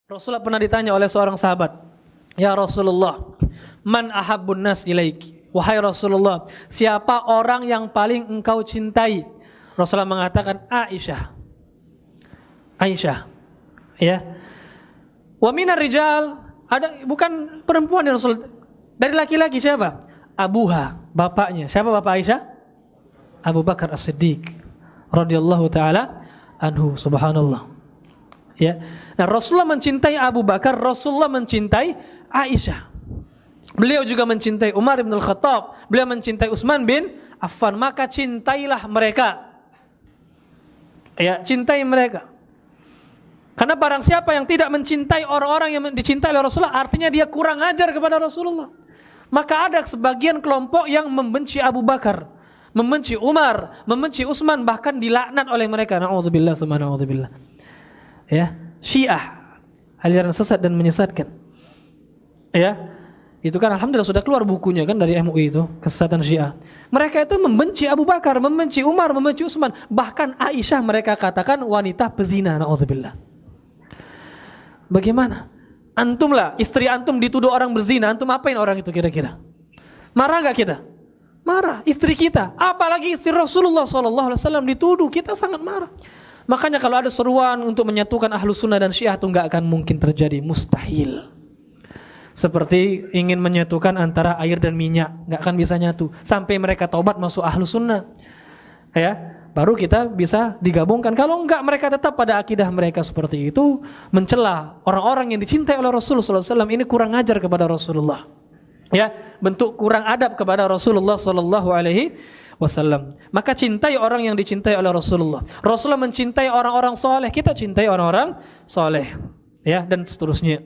Rasulullah pernah ditanya oleh seorang sahabat, "Ya Rasulullah, man ahabbun nas ilaik?" Wahai Rasulullah, siapa orang yang paling engkau cintai? Rasulullah mengatakan Aisyah. Aisyah. Ya. Wa minar rijal, ada bukan perempuan ya Rasul. Dari laki-laki siapa? Abuha, bapaknya. Siapa bapak Aisyah? Abu Bakar As-Siddiq radhiyallahu taala anhu, subhanallah. Ya. Nah, Rasulullah mencintai Abu Bakar, Rasulullah mencintai Aisyah. Beliau juga mencintai Umar bin Al-Khattab, beliau mencintai Utsman bin Affan, maka cintailah mereka. Ya, cintai mereka. Karena barang siapa yang tidak mencintai orang-orang yang dicintai oleh Rasulullah, artinya dia kurang ajar kepada Rasulullah. Maka ada sebagian kelompok yang membenci Abu Bakar, membenci Umar, membenci Utsman, bahkan dilaknat oleh mereka. Na'udzubillah, subhanallah. Ya, Syiah, aliran sesat dan menyesatkan. Ya, itu kan alhamdulillah sudah keluar bukunya kan dari MUI itu, kesesatan Syiah. Mereka itu membenci Abu Bakar, membenci Umar, membenci Utsman, bahkan Aisyah mereka katakan wanita pezina. Na'udzubillah. Bagaimana? Antum lah, istri antum dituduh orang berzina, antum apain orang itu kira-kira? Marah enggak kita? Marah. Istri kita, apalagi istri Rasulullah SAW dituduh, kita sangat marah. Makanya kalau ada seruan untuk menyatukan Ahlus Sunnah dan Syiah itu enggak akan mungkin terjadi, mustahil. Seperti ingin menyatukan antara air dan minyak, enggak akan bisa nyatu sampai mereka taubat masuk Ahlus Sunnah. Ya, baru kita bisa digabungkan. Kalau enggak, mereka tetap pada akidah mereka seperti itu, mencela orang-orang yang dicintai oleh Rasulullah SAW. Ini kurang ajar kepada Rasulullah. Ya, bentuk kurang adab kepada Rasulullah SAW. Maka cintai orang yang dicintai oleh Rasulullah. Rasulullah mencintai orang-orang soleh, kita cintai orang-orang soleh. Ya, dan seterusnya.